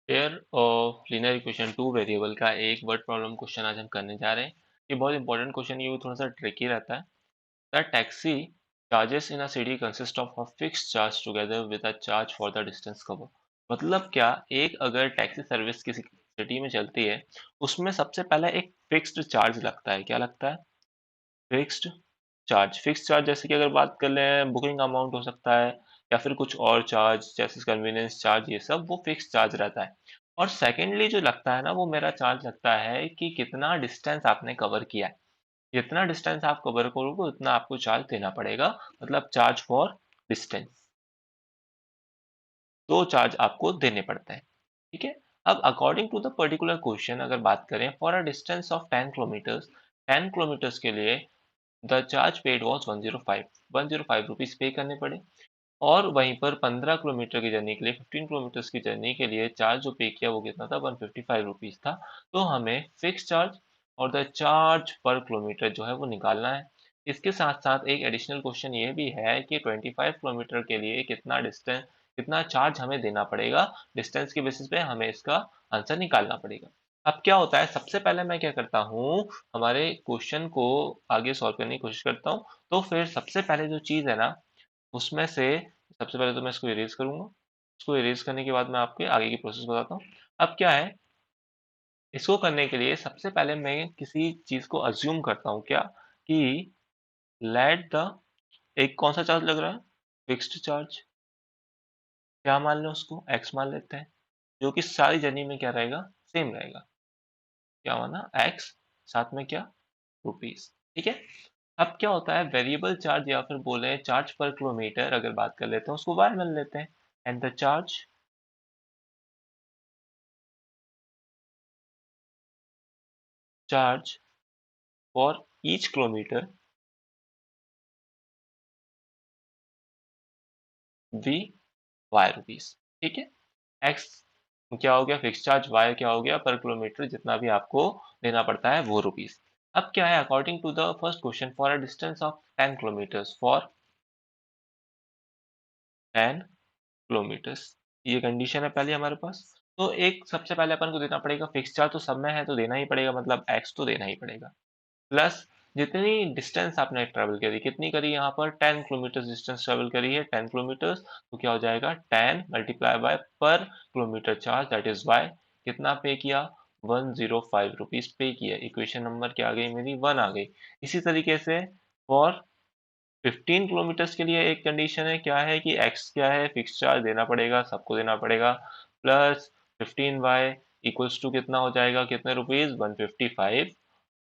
Pair of linear equation two variable का एक word problem question आज हम करने जा रहे हैं। ये बहुत इंपॉर्टेंट क्वेश्चन, ये थोड़ा सा ट्रिकी रहता है। The taxi charges in a city consist of a fixed charge together with a charge for the distance cover. मतलब क्या, एक अगर टैक्सी सर्विस किसी सिटी में चलती है, उसमें सबसे पहले एक फिक्स्ड चार्ज लगता है। क्या लगता है? Fixed charge. फिक्स्ड चार्ज जैसे कि अगर बात कर लें, बुकिंग अमाउंट हो सकता है या फिर कुछ और चार्ज जैसे कन्वीनियंस चार्ज, ये सब वो फिक्स्ड चार्ज रहता है। और सेकेंडली जो लगता है ना, वो मेरा चार्ज लगता है कि कितना डिस्टेंस आपने कवर किया है। जितना डिस्टेंस आप कवर करोगे उतना आपको चार्ज देना पड़ेगा, मतलब चार्ज फॉर डिस्टेंस। दो चार्ज आपको देने पड़ते हैं। ठीक है। अब according to the particular question अगर बात करें, for a distance of 10 kilometers, 10 kilometers के लिए the charge paid was 105 rupees pay करने पड़े। और वहीं पर 15 किलोमीटर की जर्नी के लिए, 15 किलोमीटर्स की जर्नी के लिए चार्ज जो पे किया वो कितना था? 155 रुपीज था। तो हमें फिक्स चार्ज और द चार्ज पर किलोमीटर जो है वो निकालना है। इसके साथ साथ एक एडिशनल क्वेश्चन ये भी है कि 25 किलोमीटर के लिए कितना डिस्टेंस, कितना चार्ज हमें देना पड़ेगा। डिस्टेंस के बेसिस पे हमें इसका आंसर निकालना पड़ेगा। अब क्या होता है, सबसे पहले मैं क्या करता हूँ, हमारे क्वेश्चन को आगे सॉल्व करने की कोशिश करता हूँ। तो फिर सबसे पहले जो चीज़ है ना, उसमें से सबसे पहले तो मैं इसको इरेज करूंगा। इसको इरेज करने के बाद मैं आपके आगे की प्रोसेस बताता हूँ। अब क्या है, इसको करने के लिए सबसे पहले मैं किसी चीज को अज्यूम करता हूँ। क्या? कि लेट द, एक कौन सा चार्ज लग रहा है? Fixed charge. क्या मान लें उसको? एक्स मान लेते हैं, जो कि सारी जर्नी में क्या रहेगा? सेम रहेगा। क्या माना? एक्स, साथ में क्या? रुपीज। ठीक है। अब क्या होता है, वेरिएबल चार्ज या फिर बोले चार्ज पर किलोमीटर अगर बात कर लेते हैं, उसको वाई मान लेते हैं। And the charge for each kilometer be y rupees. ठीक है। एक्स क्या हो गया? Fix charge. वाई क्या हो गया? पर किलोमीटर जितना भी आपको देना पड़ता है वो रुपीज। अब क्या है, according to the first question, for a distance of 10 kilometers, for 10 kilometers, ये कंडीशन है पहले हमारे पास। तो एक सबसे पहले अपन को देना पड़ेगा फिक्स चार्ज, तो सब में है तो देना ही पड़ेगा, मतलब एक्स तो देना ही पड़ेगा। प्लस जितनी डिस्टेंस आपने ट्रेवल करी, कितनी करी यहाँ पर? 10 किलोमीटर डिस्टेंस ट्रेवल करी है, 10 किलोमीटर्स। तो क्या हो जाएगा? 10 multiply by per kilometer charge, that is y. कितना पे किया? 105 रुपीज पे किया। इक्वेशन नंबर क्या आ गई मेरी? 1 आ गई। इसी तरीके से फॉर 15 किलोमीटर्स के लिए एक कंडीशन है, क्या है कि एक्स क्या है? फिक्स चार्ज देना पड़ेगा, सबको देना पड़ेगा। प्लस 15 वाई इक्वल्स टू कितना हो जाएगा? कितने रुपीज? 155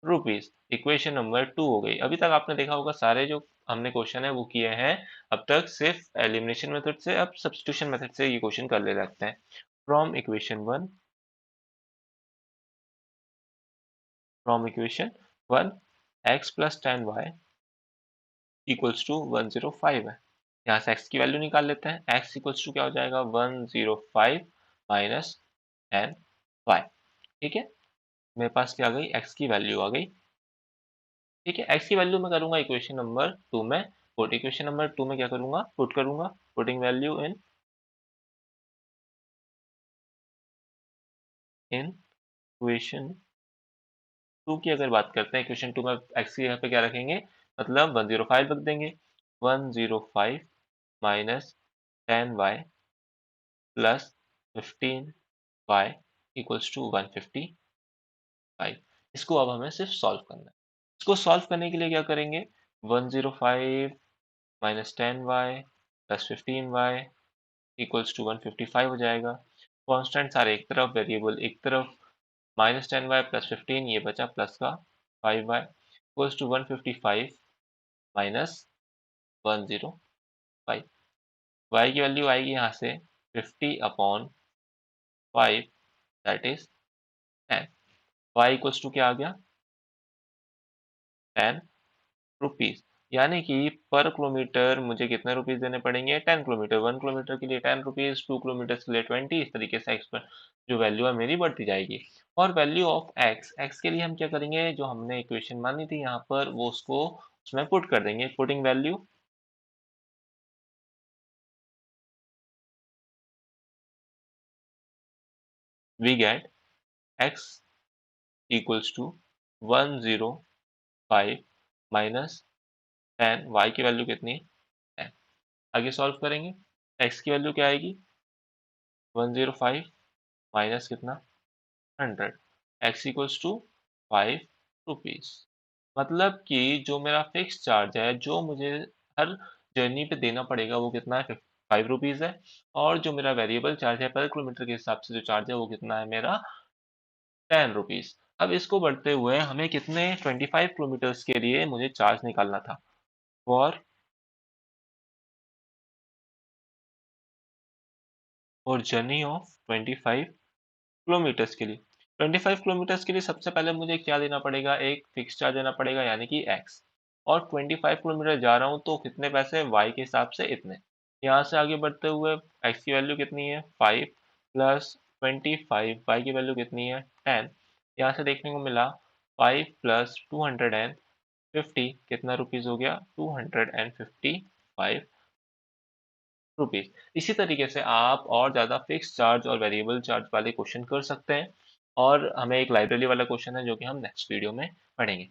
रुपीज। इक्वेशन नंबर 2 हो गई। अभी तक आपने देखा होगा सारे जो हमने क्वेश्चन है वो किए हैं अब तक सिर्फ एलिमिनेशन मेथड से, अब सब्स्टिट्यूशन मेथड से ये क्वेश्चन कर ले लगते हैं। From equation one x plus 10 y equals to 105 है। यहाँ से x की वैल्यू निकाल लेते हैं। x इक्वल्स टू क्या हो जाएगा? 105 माइनस 10 वाई। ठीक है। मेरे पास क्या आ गई? x की वैल्यू आ गई। ठीक है। x की वैल्यू मैं करूंगा इक्वेशन नंबर 2 में पुट। इक्वेशन नंबर 2 में क्या करूंगा? पुट करूंगा। पुटिंग वैल्यू इन इक्वेशन 2 की अगर बात करते हैं, इक्वेशन 2 में x की जगह पे क्या रखेंगे? मतलब 105 रख देंगे। 105 minus 10 y plus 15 y equals to 155। इसको अब हमें सिर्फ सॉल्व करना है। इसको सॉल्व करने के लिए क्या करेंगे? 105 minus 10 y plus 15 y equals to 155 हो जाएगा। कॉन्स्टेंट सारे एक तरफ, वेरिएबल एक तरफ। माइनस 10 वाई प्लस 15, ये बचा प्लस का 5 y equals to 155 minus 105। Y की वैल्यू आएगी यहाँ से 50/5, that is 10। Y equals to क्या आ गया? 10 रुपीज। यानी कि पर किलोमीटर मुझे कितने रुपीज देने पड़ेंगे? 10 किलोमीटर। 1 किलोमीटर के लिए 10 रुपीज, 2 किलोमीटर के लिए 20। इस तरीके से एक्स पर जो वैल्यू है मेरी बढ़ती जाएगी। और वैल्यू ऑफ एक्स, एक्स के लिए हम क्या करेंगे? जो हमने इक्वेशन मानी थी यहाँ पर, वो उसको उसमें पुट कर देंगे। Putting value we get x equals to 105 minus 10, y की वैल्यू कितनी है 10। आगे सॉल्व करेंगे, x की वैल्यू क्या आएगी 105 माइनस कितना 100, x इक्वल्स टू 5 रुपीज। मतलब कि जो मेरा फिक्स चार्ज है जो मुझे हर जर्नी पे देना पड़ेगा वो कितना है 5 रुपीज़ है, और जो मेरा वेरिएबल चार्ज है पर किलोमीटर के हिसाब से जो चार्ज है वो कितना है मेरा 10 रुपीज़। अब इसको बढ़ते हुए हमें कितने 25 किलोमीटर्स के लिए मुझे चार्ज निकालना था फॉर और जर्नी ऑफ 25 किलोमीटर्स के लिए। 25 किलोमीटर्स के लिए सबसे पहले मुझे क्या देना पड़ेगा, एक फिक्स चार्ज देना पड़ेगा यानी कि एक्स, और 25 किलोमीटर जा रहा हूँ तो कितने पैसे वाई के हिसाब से इतने। यहाँ से आगे बढ़ते हुए एक्स की वैल्यू कितनी है 5 प्लस 25, वाई की वैल्यू कितनी है 10। यहाँ से देखने को मिला 5 प्लस 250 कितना रुपीज़ हो गया 255 रुपीज़। इसी तरीके से आप और ज़्यादा फिक्स चार्ज और वेरिएबल चार्ज वाले क्वेश्चन कर सकते हैं, और हमें एक लाइब्रेरी वाला क्वेश्चन है जो कि हम नेक्स्ट वीडियो में पढ़ेंगे।